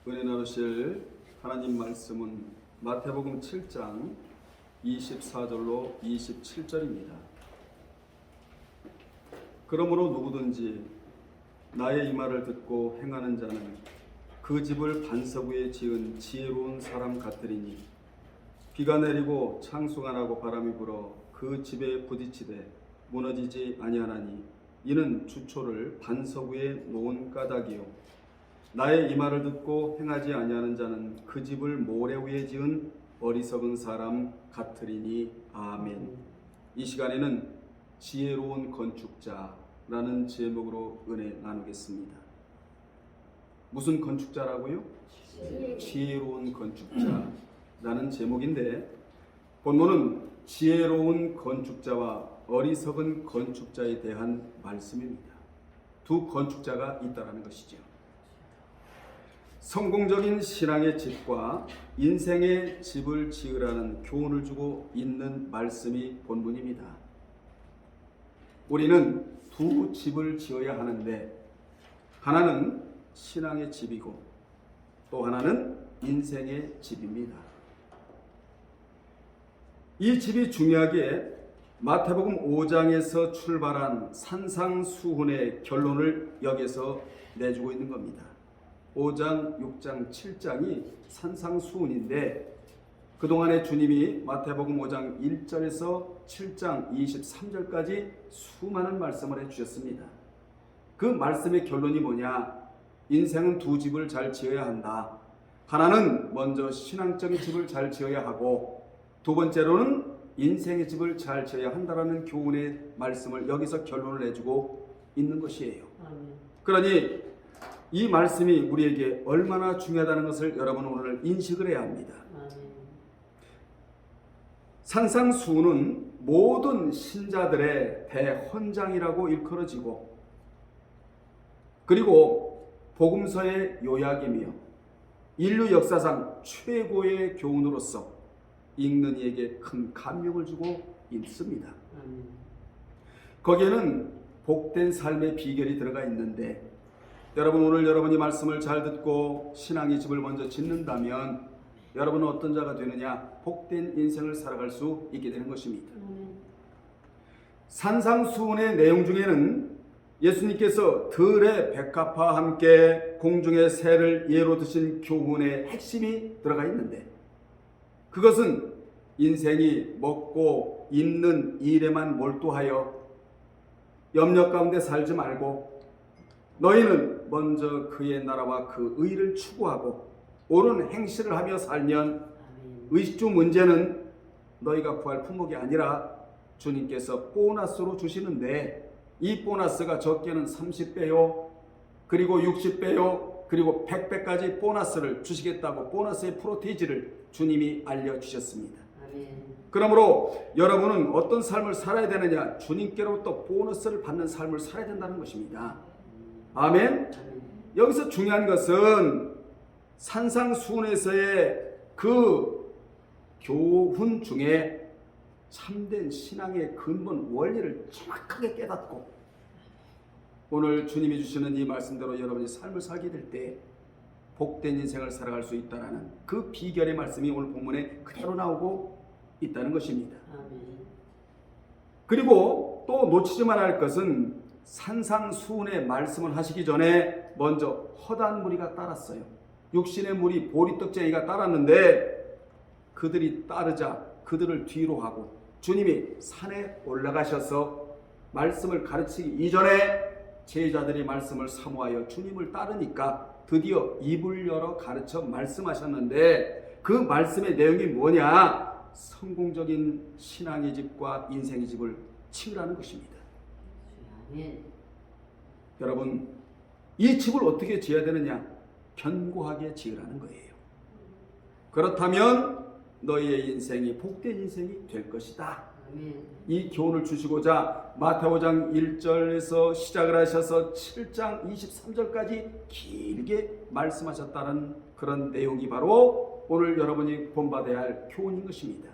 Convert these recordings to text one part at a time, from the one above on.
은혜 나누실 하나님 말씀은 마태복음 7장 24절로 27절입니다. 그러므로 누구든지 나의 이 말을 듣고 행하는 자는 그 집을 반석 위에 지은 지혜로운 사람 같으리니 비가 내리고 창수가 나고 바람이 불어 그 집에 부딪히되 무너지지 아니하나니 이는 주초를 반석 위에 놓은 까닭이요 나의 이 말을 듣고 행하지 아니하는 자는 그 집을 모래 위에 지은 어리석은 사람 같으리니. 아멘. 이 시간에는 지혜로운 건축자라는 제목으로 은혜 나누겠습니다. 무슨 건축자라고요? 지혜로운 건축자라는 제목인데, 본문은 지혜로운 건축자와 어리석은 건축자에 대한 말씀입니다. 두 건축자가 있다는 것이죠. 성공적인 신앙의 집과 인생의 집을 지으라는 교훈을 주고 있는 말씀이 본문입니다. 우리는 두 집을 지어야 하는데, 하나는 신앙의 집이고 또 하나는 인생의 집입니다. 이 집이 중요하게 마태복음 5장에서 출발한 산상수훈의 결론을 여기서 내주고 있는 겁니다. 5장, 6장, 7장이 산상수훈인데, 그동안에 주님이 마태복음 5장 1절에서 7장 23절까지 수많은 말씀을 해주셨습니다. 그 말씀의 결론이 뭐냐? 인생은 두 집을 잘 지어야 한다. 하나는 먼저 신앙적인 집을 잘 지어야 하고, 두 번째로는 인생의 집을 잘 지어야 한다라는 교훈의 말씀을 여기서 결론을 내주고 있는 것이에요. 그러니 이 말씀이 우리에게 얼마나 중요하다는 것을 여러분 오늘 인식을 해야 합니다. 산상수훈은 모든 신자들의 대헌장이라고 일컬어지고, 그리고 복음서의 요약이며 인류 역사상 최고의 교훈으로서 읽는 이에게 큰 감명을 주고 있습니다. 거기에는 복된 삶의 비결이 들어가 있는데, 여러분 오늘 여러분이 말씀을 잘 듣고 신앙의 집을 먼저 짓는다면 여러분은 어떤 자가 되느냐? 복된 인생을 살아갈 수 있게 되는 것입니다. 산상수훈의 내용 중에는 예수님께서 들의 백합화와 함께 공중의 새를 예로 드신 교훈의 핵심이 들어가 있는데, 그것은 인생이 먹고 입는 일에만 몰두하여 염려 가운데 살지 말고, 너희는 먼저 그의 나라와 그 의를 추구하고 옳은 행실을 하며 살면 의식주 문제는 너희가 구할 품목이 아니라 주님께서 보너스로 주시는데, 이 보너스가 적게는 30배요, 그리고 60배요, 그리고 100배까지 보너스를 주시겠다고 보너스의 프로테이지를 주님이 알려주셨습니다. 그러므로 여러분은 어떤 삶을 살아야 되느냐? 주님께로부터 보너스를 받는 삶을 살아야 된다는 것입니다. 아멘. 여기서 중요한 것은 산상수훈에서의 그 교훈 중에 참된 신앙의 근본 원리를 정확하게 깨닫고 오늘 주님이 주시는 이 말씀대로 여러분이 삶을 살게 될 때 복된 인생을 살아갈 수 있다는 그 비결의 말씀이 오늘 본문에 그대로 나오고 있다는 것입니다. 그리고 또 놓치지 말아야 할 것은 산상수훈의 말씀을 하시기 전에 먼저 허다한 무리가 따랐어요. 육신의 무리 보리떡쟁이가 따랐는데, 그들이 따르자 그들을 뒤로 하고 주님이 산에 올라가셔서 말씀을 가르치기 이전에 제자들이 말씀을 사모하여 주님을 따르니까 드디어 입을 열어 가르쳐 말씀하셨는데, 그 말씀의 내용이 뭐냐? 성공적인 신앙의 집과 인생의 집을 지으라는 것입니다. 여러분, 이 집을 어떻게 지어야 되느냐? 견고하게 지으라는 거예요. 그렇다면 너희의 인생이 복된 인생이 될 것이다. 이 교훈을 주시고자 마태오 5장 1절에서 시작을 하셔서 7장 23절까지 길게 말씀하셨다는 그런 내용이 바로 오늘 여러분이 본받아야 할 교훈인 것입니다.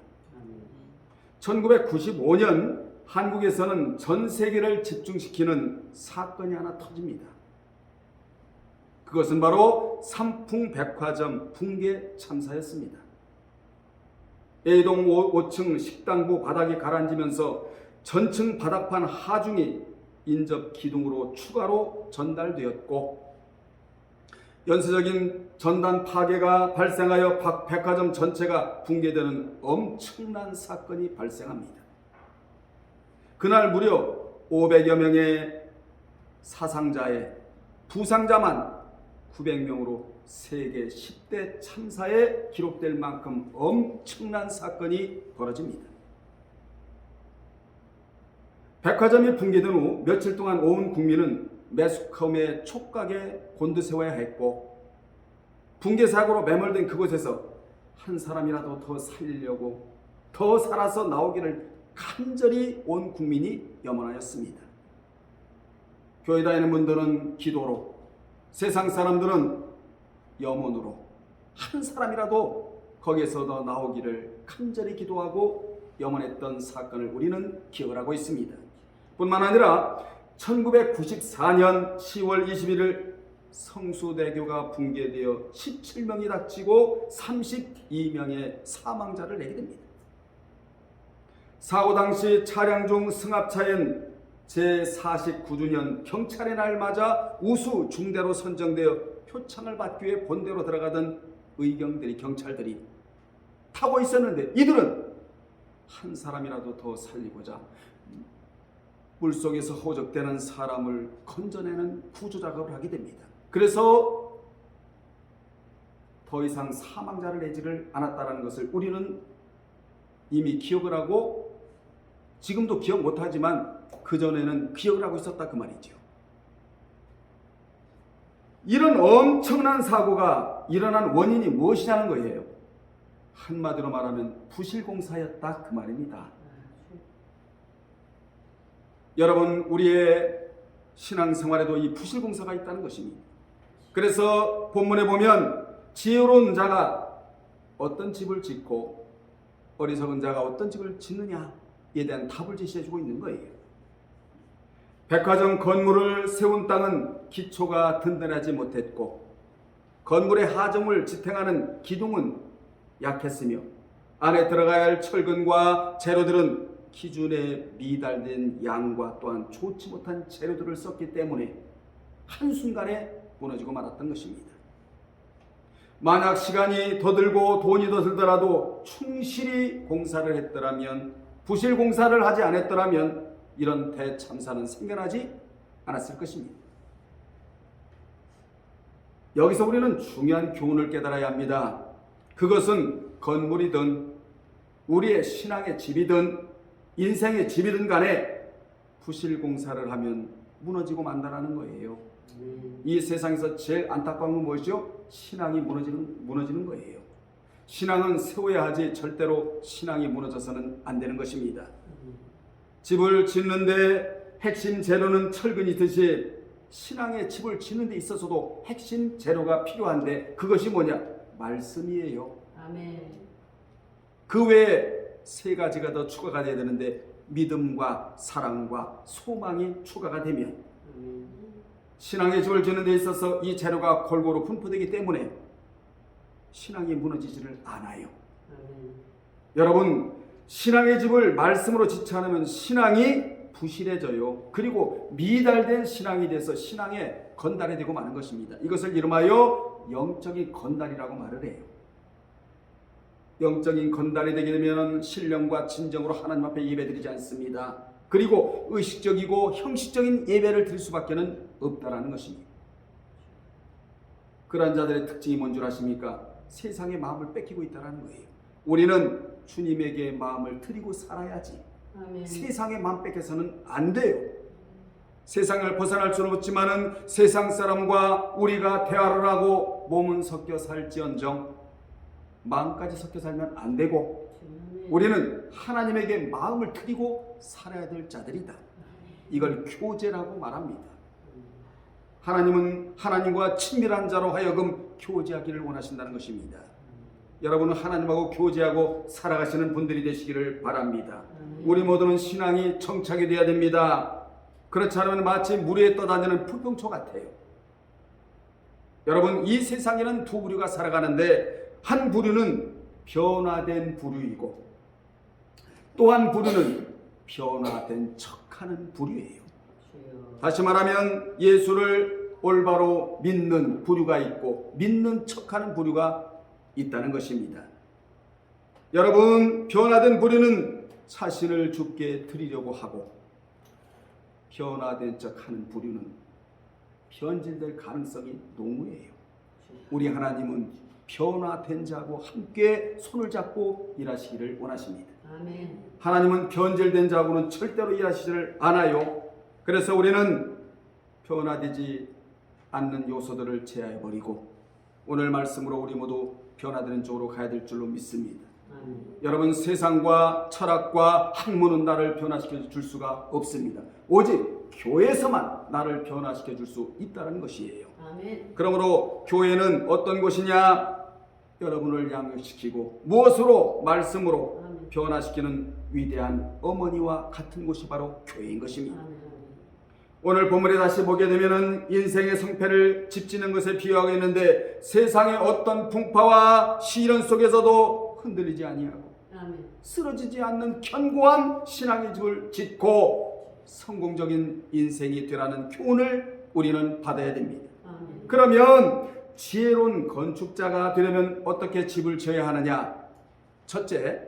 1995년 한국에서는 전 세계를 집중시키는 사건이 하나 터집니다. 그것은 바로 삼풍백화점 붕괴 참사였습니다. A동 5층 식당부 바닥이 가라앉으면서 전층 바닥판 하중이 인접 기둥으로 추가로 전달되었고, 연쇄적인 전단 파괴가 발생하여 백화점 전체가 붕괴되는 엄청난 사건이 발생합니다. 그날 무려 500여 명의 사상자의 부상자만 900명으로 세계 10대 참사에 기록될 만큼 엄청난 사건이 벌어집니다. 백화점이 붕괴된 후 며칠 동안 온 국민은 매스컴의 촉각에 곤두세워야 했고, 붕괴 사고로 매몰된 그곳에서 한 사람이라도 더 살리려고, 더 살아서 나오기를 간절히 온 국민이 염원하였습니다. 교회 다니는 분들은 기도로, 세상 사람들은 염원으로 한 사람이라도 거기에서 더 나오기를 간절히 기도하고 염원했던 사건을 우리는 기억을 하고 있습니다. 뿐만 아니라 1994년 10월 21일 성수대교가 붕괴되어 17명이 다치고 32명의 사망자를 내게 됩니다. 사고 당시 차량 중 승합차엔 제49주년 경찰의 날 맞아 우수 중대로 선정되어 표창을 받기 위해 본대로 들어가던 의경들이, 경찰들이 타고 있었는데, 이들은 한 사람이라도 더 살리고자 물속에서 허우적대는 사람을 건져내는 구조 작업을 하게 됩니다. 그래서 더 이상 사망자를 내지를 않았다는 것을 우리는 이미 기억을 하고, 지금도 기억 못하지만 그전에는 기억을 하고 있었다, 그 말이죠. 이런 엄청난 사고가 일어난 원인이 무엇이냐는 거예요. 한마디로 말하면 부실공사였다, 그 말입니다. 여러분, 우리의 신앙생활에도 이 부실공사가 있다는 것입니다. 그래서 본문에 보면 지혜로운 자가 어떤 집을 짓고 어리석은 자가 어떤 집을 짓느냐에 대한 답을 제시해주고 있는 거예요. 백화점 건물을 세운 땅은 기초가 든든하지 못했고, 건물의 하점을 지탱하는 기둥은 약했으며, 안에 들어가야 할 철근과 재료들은 기준에 미달된 양과 또한 좋지 못한 재료들을 썼기 때문에 한순간에 무너지고 말았던 것입니다. 만약 시간이 더 들고 돈이 더 들더라도 충실히 공사를 했더라면, 부실 공사를 하지 않았더라면 이런 대참사는 생겨나지 않았을 것입니다. 여기서 우리는 중요한 교훈을 깨달아야 합니다. 그것은 건물이든 우리의 신앙의 집이든 인생의 집이든 간에 부실 공사를 하면 무너지고 만다라는 거예요. 이 세상에서 제일 안타까운 건 무엇이죠? 신앙이 무너지는 거예요. 신앙은 세워야 하지 절대로 신앙이 무너져서는 안 되는 것입니다. 집을 짓는데 핵심 재료는 철근이듯이 신앙의 집을 짓는 데 있어서도 핵심 재료가 필요한데, 그것이 뭐냐? 말씀이에요. 아멘. 그 외에 세 가지가 더 추가가 돼야 되는데, 믿음과 사랑과 소망이 추가가 되면 신앙의 집을 짓는 데 있어서 이 재료가 골고루 분포되기 때문에 신앙이 무너지지를 않아요. 여러분, 신앙의 집을 말씀으로 짓지 않으면 신앙이 부실해져요. 그리고 미달된 신앙이 돼서 신앙에 건달이 되고 마는 것입니다. 이것을 이름하여 영적인 건달이라고 말을 해요. 영적인 건달이 되게 되면 신령과 진정으로 하나님 앞에 예배드리지 않습니다. 그리고 의식적이고 형식적인 예배를 드릴 수밖에 없다라는 것입니다. 그러한 자들의 특징이 뭔 줄 아십니까? 세상의 마음을 뺏기고 있다는 거예요. 우리는 주님에게 마음을 드리고 살아야지. 아멘. 세상의 마음 뺏겨서는 안 돼요. 세상을 벗어날 수는 없지만은 세상 사람과 우리가 대화를 하고 몸은 섞여 살지언정 마음까지 섞여 살면 안 되고, 우리는 하나님에게 마음을 드리고 살아야 될 자들이다. 이걸 교제라고 말합니다. 하나님은 하나님과 친밀한 자로 하여금 교제하기를 원하신다는 것입니다. 여러분은 하나님하고 교제하고 살아가시는 분들이 되시기를 바랍니다. 우리 모두는 신앙이 정착이 되어야 됩니다. 그렇지 않으면 마치 물 위에 떠다니는 풀병초 같아요. 여러분, 이 세상에는 두 부류가 살아가는데 한 부류는 변화된 부류이고 또 한 부류는 변화된 척하는 부류예요. 다시 말하면 예수를 올바로 믿는 부류가 있고 믿는 척하는 부류가 있다는 것입니다. 여러분, 변화된 부류는 자신을 주께 드리려고 하고 변화된 척하는 부류는 변질될 가능성이 농후해요. 우리 하나님은 변화된 자하고 함께 손을 잡고 일하시기를 원하십니다. 아멘. 하나님은 변질된 자하고는 절대로 일하시지를 않아요. 그래서 우리는 변화되지 않는 요소들을 제하여버리고 오늘 말씀으로 우리 모두 변화되는 쪽으로 가야 될 줄로 믿습니다. 여러분, 세상과 철학과 학문은 나를 변화시켜 줄 수가 없습니다. 오직 교회에서만 나를 변화시켜 줄 수 있다는 것이에요. 아멘. 그러므로 교회는 어떤 곳이냐? 여러분을 양육시키고 무엇으로? 말씀으로 아멘. 변화시키는 위대한 어머니와 같은 곳이 바로 교회인 것입니다. 아멘. 오늘 본문에 다시 보게 되면은 인생의 성패를 집지는 것에 비유하고 있는데 세상의 어떤 풍파와 시련 속에서도 흔들리지 아니하고 아멘. 쓰러지지 않는 견고한 신앙의 집을 짓고 성공적인 인생이 되라는 교훈을 우리는 받아야 됩니다. 아멘. 그러면 지혜로운 건축자가 되려면 어떻게 집을 지어야 하느냐? 첫째,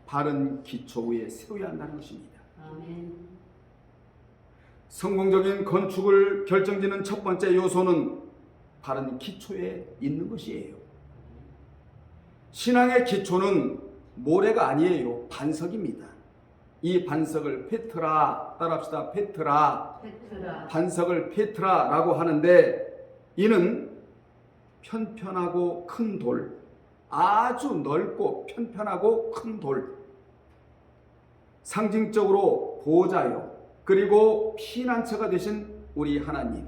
바른 기초 위에 세워야 한다는 것입니다. 아멘. 성공적인 건축을 결정짓는 첫 번째 요소는 바른 기초에 있는 것이에요. 신앙의 기초는 모래가 아니에요. 반석입니다. 이 반석을 페트라, 따라합시다. 페트라. 반석을 페트라라고 하는데 이는 편편하고 큰 돌, 아주 넓고 편편하고 큰 돌, 상징적으로 보호자요. 그리고 피난처가 되신 우리 하나님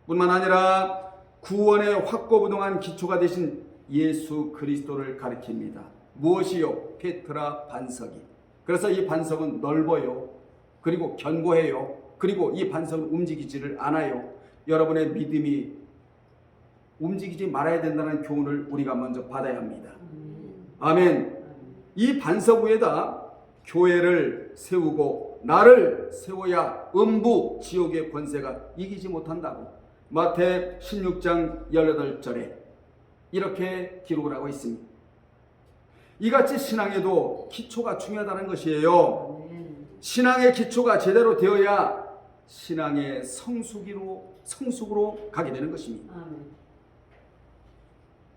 뿐만 아니라 구원의 확고부동한 기초가 되신 예수 그리스도를 가리킵니다. 무엇이요? 페트라 반석이. 그래서 이 반석은 넓어요. 그리고 견고해요. 그리고 이 반석은 움직이지를 않아요. 여러분의 믿음이 움직이지 말아야 된다는 교훈을 우리가 먼저 받아야 합니다. 아멘. 이 반석 위에다 교회를 세우고 나를 세워야 음부 지옥의 권세가 이기지 못한다고 마태 16장 18절에 이렇게 기록을 하고 있습니다. 이같이 신앙에도 기초가 중요하다는 것이에요. 신앙의 기초가 제대로 되어야 신앙의 성숙으로 가게 되는 것입니다.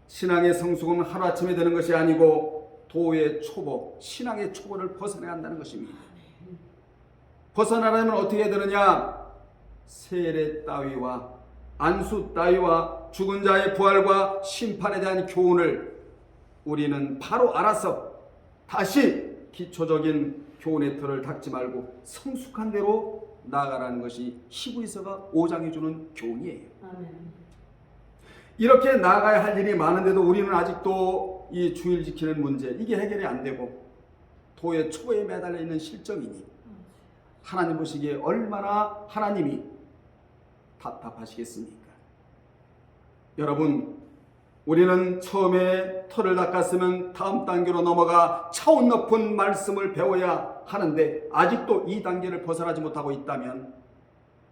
신앙의 성숙은 하루아침에 되는 것이 아니고 도의 초보, 신앙의 초보를 벗어나야 한다는 것입니다. 벗어나려면 어떻게 해야 되느냐? 세례 따위와 안수 따위와 죽은 자의 부활과 심판에 대한 교훈을 우리는 바로 알아서 다시 기초적인 교훈의 틀을 닦지 말고 성숙한 대로 나아가라는 것이 히브리서가 5장이 주는 교훈이에요. 이렇게 나아가야 할 일이 많은데도 우리는 아직도 이 주일 지키는 문제, 이게 해결이 안 되고 도의 초보에 매달려 있는 실정이니 하나님 보시기에 얼마나 하나님이 답답하시겠습니까? 여러분, 우리는 처음에 털을 닦았으면 다음 단계로 넘어가 차원 높은 말씀을 배워야 하는데 아직도 이 단계를 벗어나지 못하고 있다면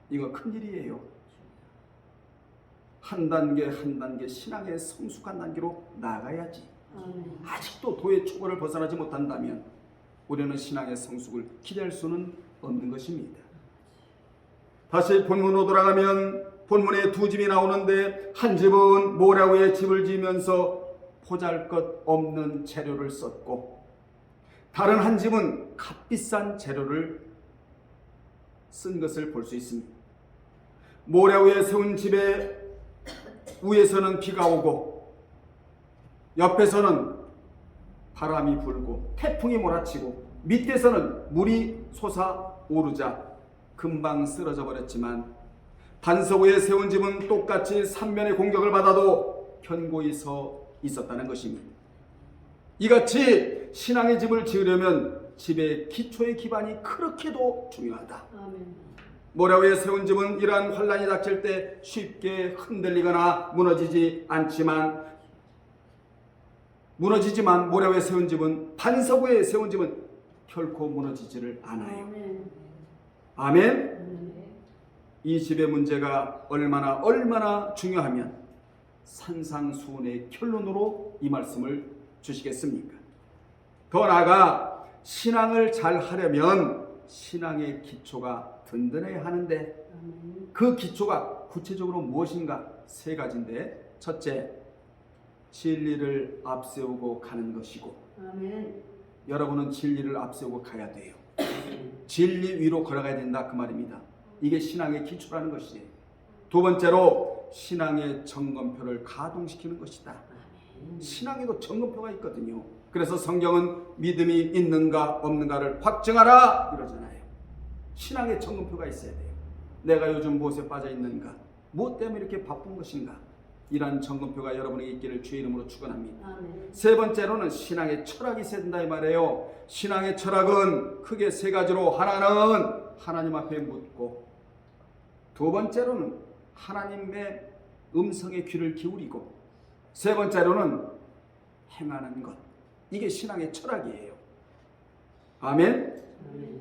이거 큰일이에요. 한 단계 한 단계 신앙의 성숙한 단계로 나아가야지. 아직도 도의 초보를 벗어나지 못한다면 우리는 신앙의 성숙을 기대할 수는 없는 것입니다. 다시 본문으로 돌아가면 본문에 두 집이 나오는데 한 집은 모래 위에 집을 지으면서 보잘것없는 재료를 썼고 다른 한 집은 값비싼 재료를 쓴 것을 볼 수 있습니다. 모래 위에 세운 집에 위에서는 비가 오고 옆에서는 바람이 불고 태풍이 몰아치고 밑에서는 물이 솟아오르자 금방 쓰러져 버렸지만 반석 위에 세운 집은 똑같이 삼면의 공격을 받아도 견고히 서 있었다는 것입니다. 이같이 신앙의 집을 지으려면 집의 기초의 기반이 그렇게도 중요하다. 모래 위에 세운 집은 이러한 환란이 닥칠 때 쉽게 흔들리거나 무너지지만 모래 위에 세운 집은, 반석 위에 세운 집은 결코 무너지지를 않아요. 아멘. 이 집의 문제가 얼마나 중요하면 산상수훈의 결론으로 이 말씀을 주시겠습니까? 더 나아가 신앙을 잘 하려면 신앙의 기초가 든든해야 하는데, 그 기초가 구체적으로 무엇인가? 세 가지인데, 첫째, 진리를 앞세우고 가는 것이고, 여러분은 진리를 앞세우고 가야 돼요. 진리 위로 걸어가야 된다, 그 말입니다. 이게 신앙의 기초라는 것이에요. 두 번째로 신앙의 점검표를 가동시키는 것이다. 신앙에도 점검표가 있거든요. 그래서 성경은 믿음이 있는가 없는가를 확증하라 이러잖아요. 신앙의 점검표가 있어야 돼요. 내가 요즘 무엇에 빠져 있는가? 무엇 때문에 이렇게 바쁜 것인가? 이러한 점검표가 여러분에게 있기를 주의 이름으로 축원합니다. 세 번째로는 신앙의 철학이 있어야 된다 이 말이에요. 신앙의 철학은 크게 세 가지로, 하나는 하나님 앞에 묻고, 두 번째로는 하나님의 음성에 귀를 기울이고, 세 번째로는 행하는 것. 이게 신앙의 철학이에요. 아멘.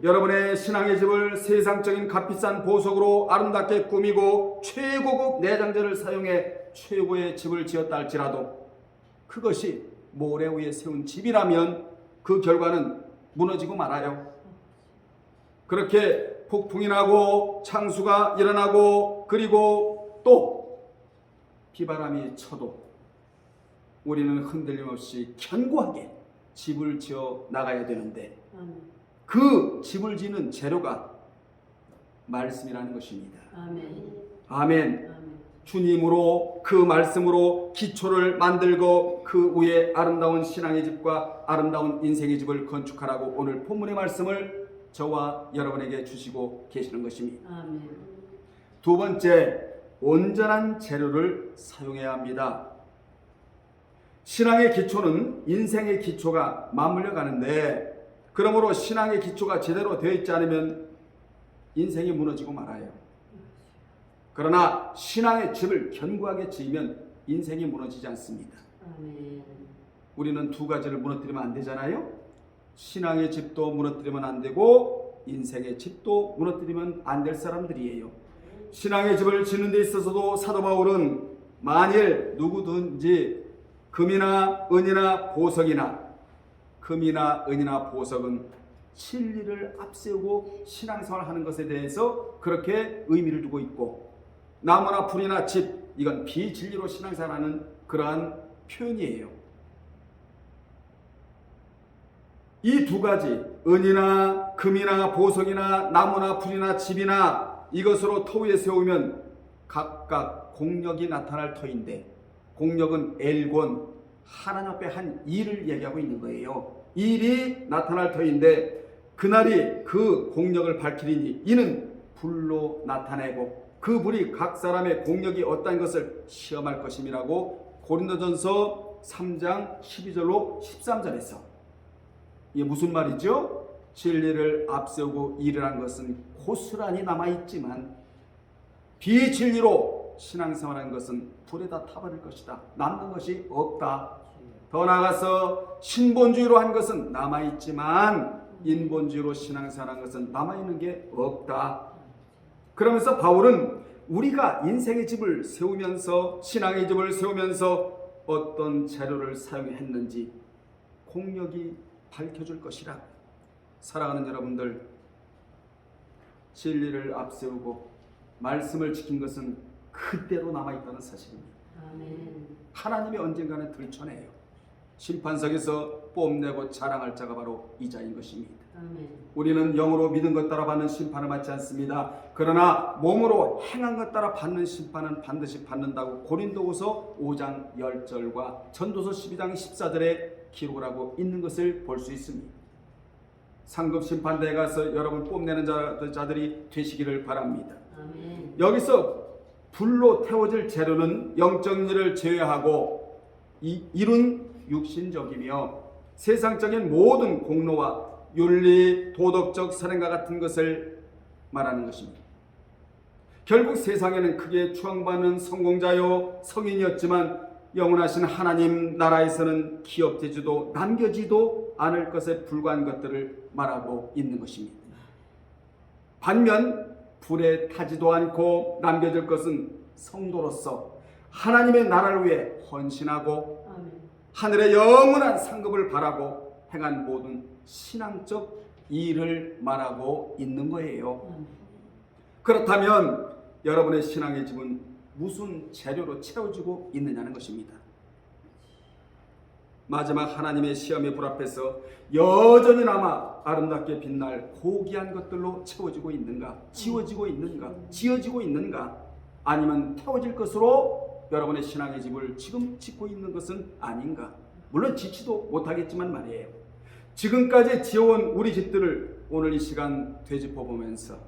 여러분의 신앙의 집을 세상적인 값비싼 보석으로 아름답게 꾸미고 최고급 내장재를 사용해 최고의 집을 지었다 할지라도 그것이 모래 위에 세운 집이라면 그 결과는 무너지고 말아요. 그렇게 폭풍이 나고 창수가 일어나고 그리고 또 비바람이 쳐도 우리는 흔들림 없이 견고하게 집을 지어 나가야 되는데, 그 집을 지는 재료가 말씀이라는 것입니다. 아멘. 주님으로, 그 말씀으로 기초를 만들고 그 위에 아름다운 신앙의 집과 아름다운 인생의 집을 건축하라고 오늘 본문의 말씀을 저와 여러분에게 주시고 계시는 것입니다. 두 번째, 온전한 재료를 사용해야 합니다. 신앙의 기초는 인생의 기초가 맞물려 가는데, 그러므로 신앙의 기초가 제대로 되어 있지 않으면 인생이 무너지고 말아요. 그러나 신앙의 집을 견고하게 지으면 인생이 무너지지 않습니다. 우리는 두 가지를 무너뜨리면 안 되잖아요. 신앙의 집도 무너뜨리면 안 되고 인생의 집도 무너뜨리면 안 될 사람들이에요. 신앙의 집을 짓는 데 있어서도 사도 바울은 만일 누구든지 금이나 은이나 보석은 진리를 앞세우고 신앙생활하는 것에 대해서 그렇게 의미를 두고 있고, 나무나 풀이나 집, 이건 비진리로 신앙생활하는 그러한 표현이에요. 이 두 가지, 은이나 금이나 보석이나 나무나 풀이나 집이나 이것으로 터 위에 세우면 각각 공력이 나타날 터인데, 공력은 엘곤, 하나님 앞에 한 일을 얘기하고 있는 거예요. 일이 나타날 터인데 그날이 그 공력을 밝히리니 이는 불로 나타내고 그 불이 각 사람의 공력이 어떠한 것을 시험할 것임이라고 고린도전서 3장 12절로 13절에서. 이게 무슨 말이죠? 진리를 앞세우고 일을 것은 고스란히 남아있지만 비진리로 신앙생활하는 것은 불에다 타버릴 것이다. 남는 것이 없다. 더 나아가서 신본주의로 한 것은 남아있지만 인본주의로 신앙생활한 것은 남아있는 게 없다. 그러면서 바울은 우리가 인생의 집을 세우면서, 신앙의 집을 세우면서 어떤 재료를 사용했는지 공력이 밝혀줄 것이라. 사랑하는 여러분들, 진리를 앞세우고 말씀을 지킨 것은 그대로 남아있다는 사실입니다. 하나님이 언젠가는 들춰내요. 심판석에서 뽐내고 자랑할 자가 바로 이자인 것입니다. 우리는 영으로 믿은 것 따라 받는 심판을 받지 않습니다. 그러나 몸으로 행한 것 따라 받는 심판은 반드시 받는다고 고린도후서 5장 10절과 전도서 12장 14절에 기록을 하고 있는 것을 볼 수 있습니다. 상급 심판대에 가서 여러분 뽐내는 자들이 되시기를 바랍니다. 여기서 불로 태워질 재료는 영적 일을 제외하고 이룬 육신적이며 세상적인 모든 공로와 윤리, 도덕적 선행과 같은 것을 말하는 것입니다. 결국 세상에는 크게 추앙받는 성공자요 성인이었지만 영원하신 하나님 나라에서는 기억되지도 남겨지도 않을 것에 불과한 것들을 말하고 있는 것입니다. 반면 불에 타지도 않고 남겨질 것은 성도로서 하나님의 나라를 위해 헌신하고 하늘의 영원한 상급을 바라고 행한 모든 신앙적 일을 말하고 있는 거예요. 그렇다면 여러분의 신앙의 집은 무슨 재료로 채워지고 있느냐는 것입니다. 마지막 하나님의 시험의 불 앞에서 여전히 남아 아름답게 빛날 고귀한 것들로 채워지고 있는가, 지워지고 있는가, 지어지고 있는가, 아니면 태워질 것으로 여러분의 신앙의 집을 지금 짓고 있는 것은 아닌가. 물론 짓지도 못하겠지만 말이에요. 지금까지 지어온 우리 집들을 오늘 이 시간 되짚어 보면서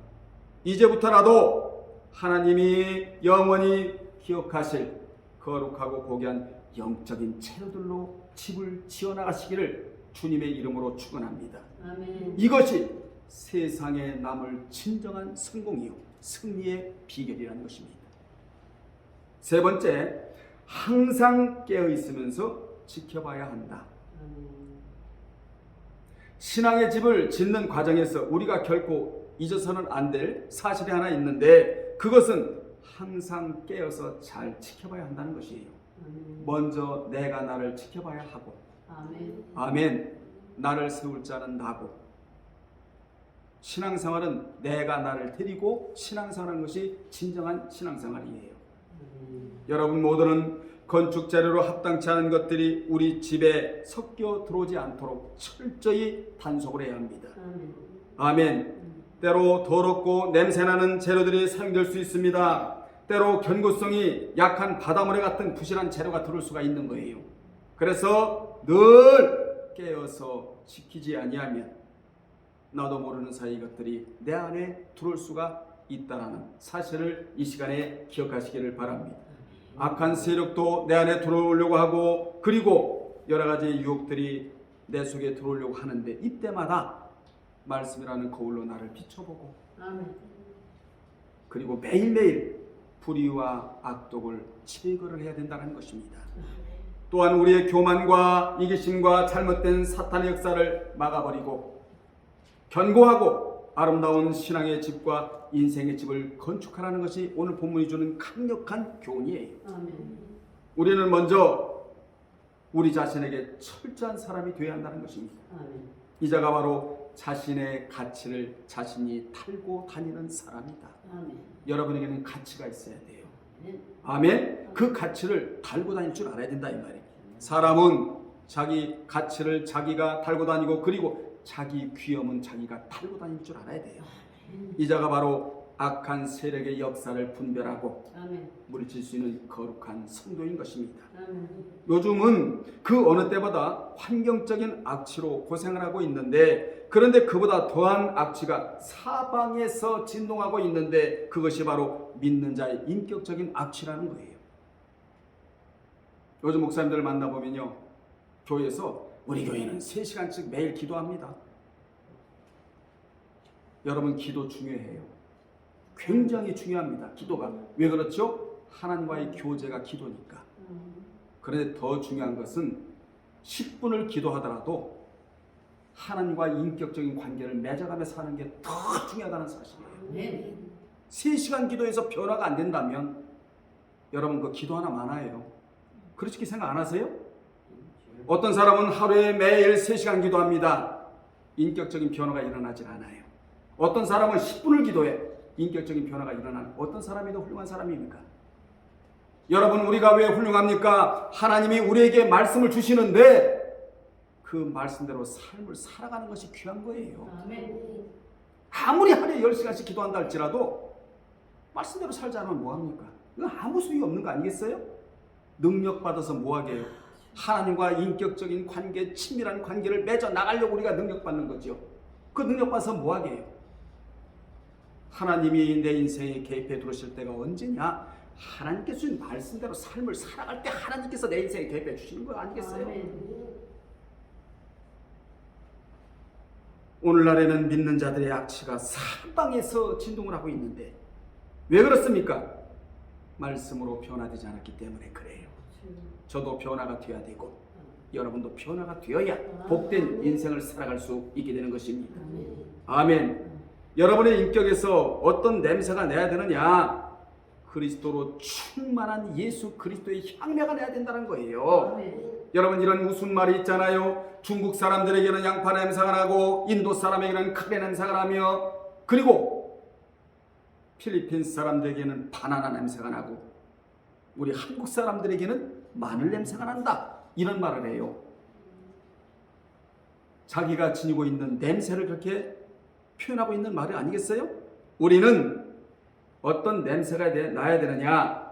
이제부터라도 하나님이 영원히 기억하실 거룩하고 고귀한 영적인 재료들로 집을 지어나가시기를 주님의 이름으로 축원합니다. 아멘. 이것이 세상에 남을 진정한 성공이요 승리의 비결이라는 것입니다. 세 번째, 항상 깨어 있으면서 지켜봐야 한다. 신앙의 집을 짓는 과정에서 우리가 결코 잊어서는 안 될 사실이 하나 있는데 그것은 항상 깨어서 잘 지켜봐야 한다는 것이에요. 먼저 내가 나를 지켜봐야 하고 아멘. 나를 세울 자는 나고. 신앙생활은 내가 나를 데리고 신앙생활하는 것이 진정한 신앙생활이에요. 여러분 모두는 건축 재료로 합당치 않은 것들이 우리 집에 섞여 들어오지 않도록 철저히 단속을 해야 합니다. 아멘. 때로 더럽고 냄새나는 재료들이 사용될 수 있습니다. 때로 견고성이 약한 바닷모래 같은 부실한 재료가 들어올 수가 있는 거예요. 그래서 늘 깨어서 지키지 아니하면 나도 모르는 사이 이것들이 내 안에 들어올 수가 있다는 사실을 이 시간에 기억하시기를 바랍니다. 악한 세력도 내 안에 들어오려고 하고 그리고 여러 가지 유혹들이 내 속에 들어오려고 하는데 이때마다 말씀이라는 거울로 나를 비춰보고 그리고 매일매일 불의와 악독을 제거를 해야 된다는 것입니다. 또한 우리의 교만과 이기심과 잘못된 사탄의 역사를 막아버리고 견고하고 아름다운 신앙의 집과 인생의 집을 건축하라는 것이 오늘 본문이 주는 강력한 교훈이에요. 우리는 먼저 우리 자신에게 철저한 사람이 되어야 한다는 것입니다. 이자가 바로 자신의 가치를 자신이 달고 다니는 사람이다. 여러분에게는 가치가 있어야 돼요. 아멘. 그 가치를 달고 다닐 줄 알아야 된다 이 말이에요. 사람은 자기 가치를 자기가 달고 다니고 그리고 자기 귀염은 자기가 달고 다닐 줄 알아야 돼요. 이자가 바로 악한 세력의 역사를 분별하고 물리칠 수 있는 거룩한 성도인 것입니다. 요즘은 그 어느 때보다 환경적인 악취로 고생을 하고 있는데 그런데 그보다 더한 악취가 사방에서 진동하고 있는데 그것이 바로 믿는 자의 인격적인 악취라는 거예요. 요즘 목사님들을 만나보면요, 교회에서 우리 교회는 3시간씩 매일 기도합니다. 여러분 기도 중요해요. 굉장히 중요합니다. 기도가. 왜 그렇죠? 하나님과의 교제가 기도니까. 그런데 더 중요한 것은 10분을 기도하더라도 하나님과 인격적인 관계를 맺어가며 사는 게 더 중요하다는 사실이에요. 3시간 기도해서 변화가 안 된다면 여러분 그 기도 하나 많아요. 그렇게 생각 안 하세요? 어떤 사람은 하루에 매일 3시간 기도합니다. 인격적인 변화가 일어나질 않아요. 어떤 사람은 10분을 기도해. 인격적인 변화가 일어나는 어떤 사람이 더 훌륭한 사람입니까? 여러분 우리가 왜 훌륭합니까? 하나님이 우리에게 말씀을 주시는데 그 말씀대로 삶을 살아가는 것이 귀한 거예요. 아무리 하루에 10시간씩 기도한다 할지라도 말씀대로 살지 않으면 뭐합니까? 이거 아무 소용이 없는 거 아니겠어요? 능력 받아서 뭐하게요? 하나님과 인격적인 관계, 친밀한 관계를 맺어 나가려고 우리가 능력 받는 거죠. 그 능력 받아서 뭐하게요? 하나님이 내 인생에 개입해 들어오실 때가 언제냐? 하나님께서 주신 말씀대로 삶을 살아갈 때 하나님께서 내 인생에 개입해 주시는 거 아니겠어요? 오늘날에는 믿는 자들의 악취가 사방에서 진동을 하고 있는데 왜 그렇습니까? 말씀으로 변화되지 않았기 때문에 그래요. 저도 변화가 되어야 되고 여러분도 변화가 되어야 복된 인생을 살아갈 수 있게 되는 것입니다. 아멘. 여러분의 인격에서 어떤 냄새가 나야 되느냐? 그리스도로 충만한 예수 그리스도의 향내가 나야 된다는 거예요. 여러분, 이런 무슨 말이 있잖아요. 중국 사람들에게는 양파 냄새가 나고 인도 사람에게는 카레 냄새가 나며, 그리고 필리핀 사람들에게는 바나나 냄새가 나고 우리 한국 사람들에게는 마늘 냄새가 난다, 이런 말을 해요. 자기가 지니고 있는 냄새를 그렇게 표현하고 있는 말이 아니겠어요? 우리는 어떤 냄새가 나야 되느냐?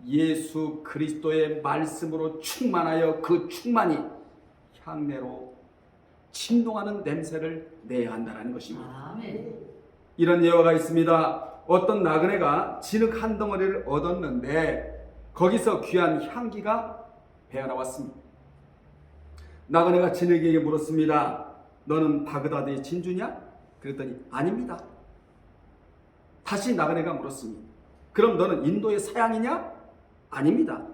예수 그리스도의 말씀으로 충만하여 그 충만이 향내로 진동하는 냄새를 내야 한다는 것입니다. 이런 예화가 있습니다. 어떤 나그네가 진흙 한 덩어리를 얻었는데 거기서 귀한 향기가 배어나왔습니다. 나그네가 진흙에게 물었습니다. 너는 바그다드의 진주냐? 그랬더니 아닙니다. 다시 나그네가 물었습니다. 그럼 너는 인도의 사양이냐? 아닙니다.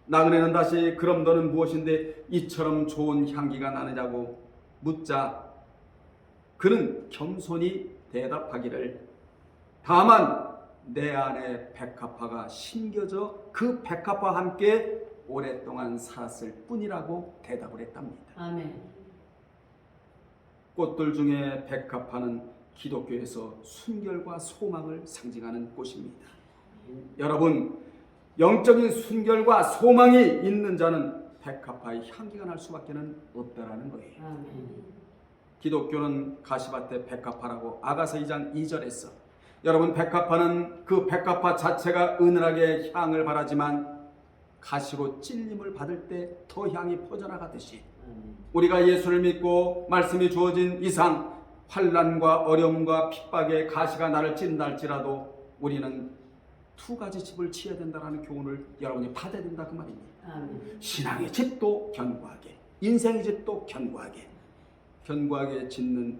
나그네는 다시 그럼 너는 무엇인데 이처럼 좋은 향기가 나느냐고 묻자 그는 겸손히 대답하기를 다만 내 안에 백합화가 심겨져 그 백합화와 함께 오랫동안 살았을 뿐이라고 대답을 했답니다. 아멘. 꽃들 중에 백합화는 기독교에서 순결과 소망을 상징하는 꽃입니다. 여러분, 영적인 순결과 소망이 있는 자는 백합화의 향기가 날 수밖에 없다라는 거예요. 아멘. 기독교는 가시밭에 백합화라고 아가서 2장 2절에서, 여러분, 백합화는 그 백합화 자체가 은은하게 향을 발하지만 가시로 찔림을 받을 때 더 향이 퍼져나가듯이 우리가 예수를 믿고 말씀이 주어진 이상 환난과 어려움과 핍박에 가시가 나를 찐다 할지라도 우리는 두 가지 집을 지어야 된다는 교훈을 여러분이 받아야 된다, 그 말입니다. 아멘. 신앙의 집도 견고하게, 인생의 집도 견고하게 짓는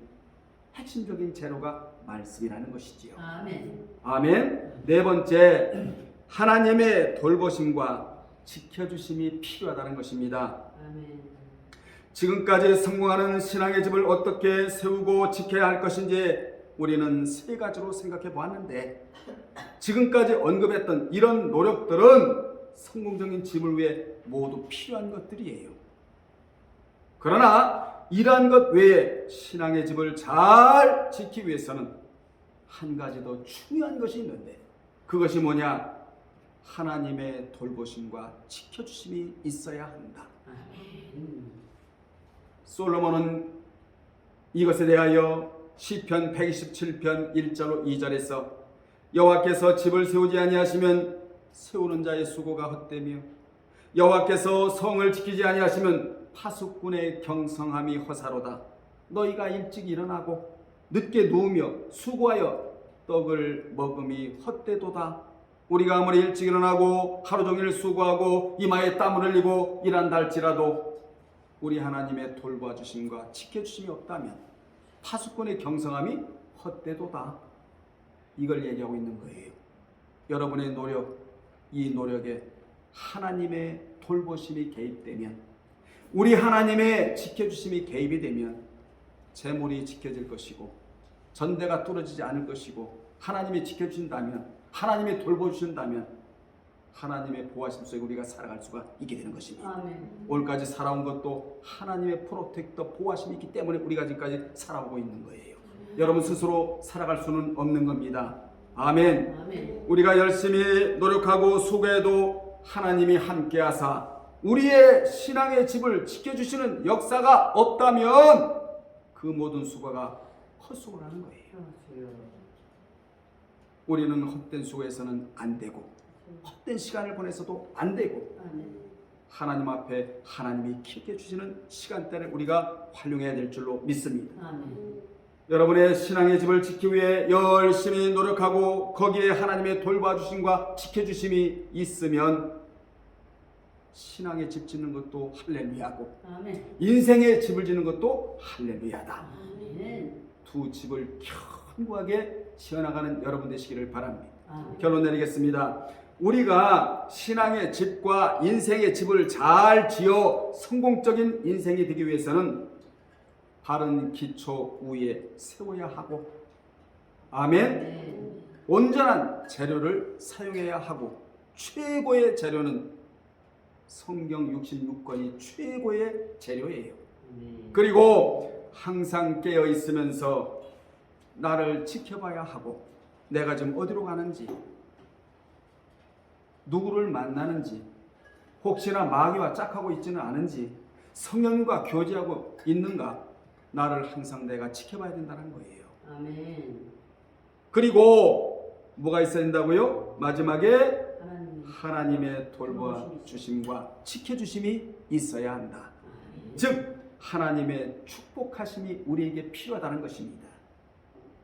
핵심적인 재료가 말씀이라는 것이지요. 아멘. 아멘. 네 번째, 하나님의 돌보심과 지켜주심이 필요하다는 것입니다. 아멘. 지금까지 성공하는 신앙의 집을 어떻게 세우고 지켜야 할 것인지 우리는 세 가지로 생각해 보았는데, 지금까지 언급했던 이런 노력들은 성공적인 집을 위해 모두 필요한 것들이에요. 그러나 이러한 것 외에 신앙의 집을 잘 지키기 위해서는 한 가지 더 중요한 것이 있는데, 그것이 뭐냐? 하나님의 돌보심과 지켜주심이 있어야 한다. 아멘. 솔로몬은 이것에 대하여 시편 127편 1절로 2절에서 여호와께서 집을 세우지 아니하시면 세우는 자의 수고가 헛되며 여호와께서 성을 지키지 아니하시면 파수꾼의 경성함이 허사로다. 너희가 일찍 일어나고 늦게 누우며 수고하여 떡을 먹음이 헛되도다. 우리가 아무리 일찍 일어나고 하루 종일 수고하고 이마에 땀을 흘리고 일한다 할지라도 우리 하나님의 돌봐주심과 지켜주심이 없다면 파수꾼의 경성함이 헛되도다. 이걸 얘기하고 있는 거예요. 여러분의 노력, 이 노력에 하나님의 돌보심이 개입되면, 우리 하나님의 지켜주심이 개입이 되면 재물이 지켜질 것이고 전대가 뚫어지지 않을 것이고, 하나님이 지켜주신다면, 하나님이 돌보주신다면 하나님의 보호하심 속에 우리가 살아갈 수가 있게 되는 것입니다. 아멘. 오늘까지 살아온 것도 하나님의 프로텍터 보호하심이 있기 때문에 우리가 지금까지 살아오고 있는 거예요. 여러분 스스로 살아갈 수는 없는 겁니다. 아멘. 아멘. 우리가 열심히 노력하고 수고해도 하나님이 함께하사 우리의 신앙의 집을 지켜주시는 역사가 없다면 그 모든 수고가 헛수고를 하는 거예요. 우리는 헛된 수고에서는 안 되고 헛된 시간을 보내서도 안 되고, 하나님 앞에 하나님이 길게 주시는 시간대를 우리가 활용해야 될 줄로 믿습니다. 아멘. 여러분의 신앙의 집을 지키기 위해 열심히 노력하고 거기에 하나님의 돌봐주심과 지켜주심이 있으면 신앙의 집 짓는 것도 할렐루야고, 아멘. 인생의 집을 짓는 것도 할렐루야다. 아멘. 두 집을 견고하게 지어나가는 여러분 되시기를 바랍니다. 결론 내리겠습니다. 우리가 신앙의 집과 인생의 집을 잘 지어 성공적인 인생이 되기 위해서는 바른 기초 위에 세워야 하고, 아멘. 온전한 재료를 사용해야 하고, 최고의 재료는 성경 66권이 최고의 재료예요. 그리고 항상 깨어 있으면서 나를 지켜봐야 하고, 내가 지금 어디로 가는지, 누구를 만나는지, 혹시나 마귀와 짝하고 있지는 않은지, 성령과 교제하고 있는가, 나를 항상 내가 지켜봐야 된다는 거예요. 아멘. 그리고 뭐가 있어야 된다고요? 마지막에 하나님의 돌보아 주심과 지켜주심이 있어야 한다. 즉 하나님의 축복하심이 우리에게 필요하다는 것입니다.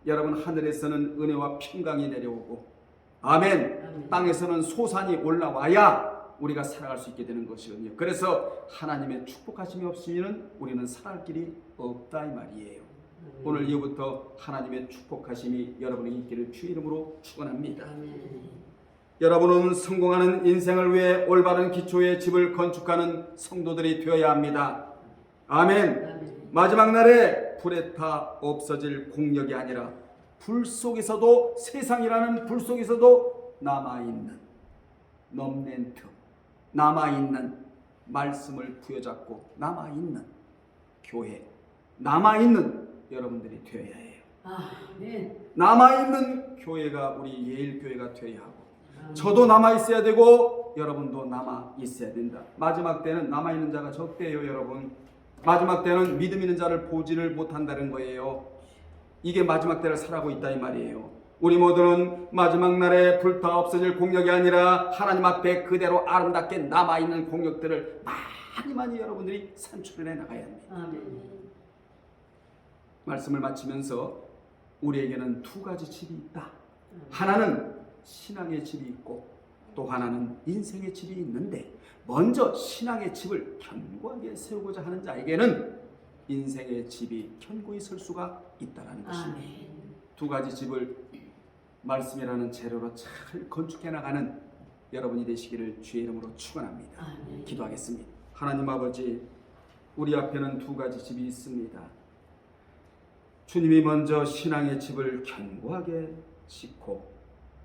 여러분, 하늘에서는 은혜와 평강이 내려오고, 아멘, 땅에서는 소산이 올라와야 우리가 살아갈 수 있게 되는 것이거든요. 그래서 하나님의 축복하심이 없으면 우리는 살아갈 길이 없다 이 말이에요. 오늘 이후부터 하나님의 축복하심이 여러분에게 있기를 주의 이름으로 축원합니다. 여러분은 성공하는 인생을 위해 올바른 기초의 집을 건축하는 성도들이 되어야 합니다. 아멘. 마지막 날에 불에 타 없어질 공력이 아니라 불 속에서도, 세상이라는 불 속에서도 남아있는 럼넨트, 남아있는 말씀을 부여잡고 남아있는 교회, 남아있는 여러분들이 되어야 해요. 아멘. 남아있는 교회가 우리 예일교회가 되어야 하고, 저도 남아있어야 되고 여러분도 남아있어야 된다. 마지막 때는 남아있는 자가 적대예요. 여러분, 마지막 때는 믿음 있는 자를 보지를 못한다는 거예요. 이게 마지막 때를 살아가고 있다 이 말이에요. 우리 모두는 마지막 날에 불타 없어질 공력이 아니라 하나님 앞에 그대로 아름답게 남아있는 공력들을 많이 여러분들이 산출해 나가야 합니다. 아멘. 말씀을 마치면서 우리에게는 두 가지 집이 있다. 하나는 신앙의 집이 있고 또 하나는 인생의 집이 있는데, 먼저 신앙의 집을 견고하게 세우고자 하는 자에게는 인생의 집이 견고히 설 수가 있다는 것입니다. 두 가지 집을 말씀이라는 재료로 잘 건축해 나가는 여러분이 되시기를 주의 이름으로 축원합니다. 기도하겠습니다. 하나님 아버지, 우리 앞에는 두 가지 집이 있습니다. 주님이 먼저 신앙의 집을 견고하게 짓고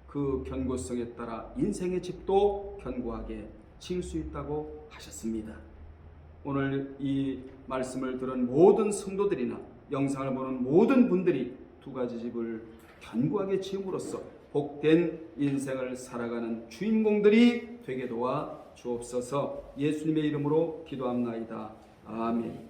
그 견고성에 따라 인생의 집도 견고하게 지을 수 있다고 하셨습니다. 오늘 이 말씀을 들은 모든 성도들이나 영상을 보는 모든 분들이 두 가지 집을 견고하게 지음으로써 복된 인생을 살아가는 주인공들이 되게 도와 주옵소서. 예수님의 이름으로 기도합나이다. 아멘.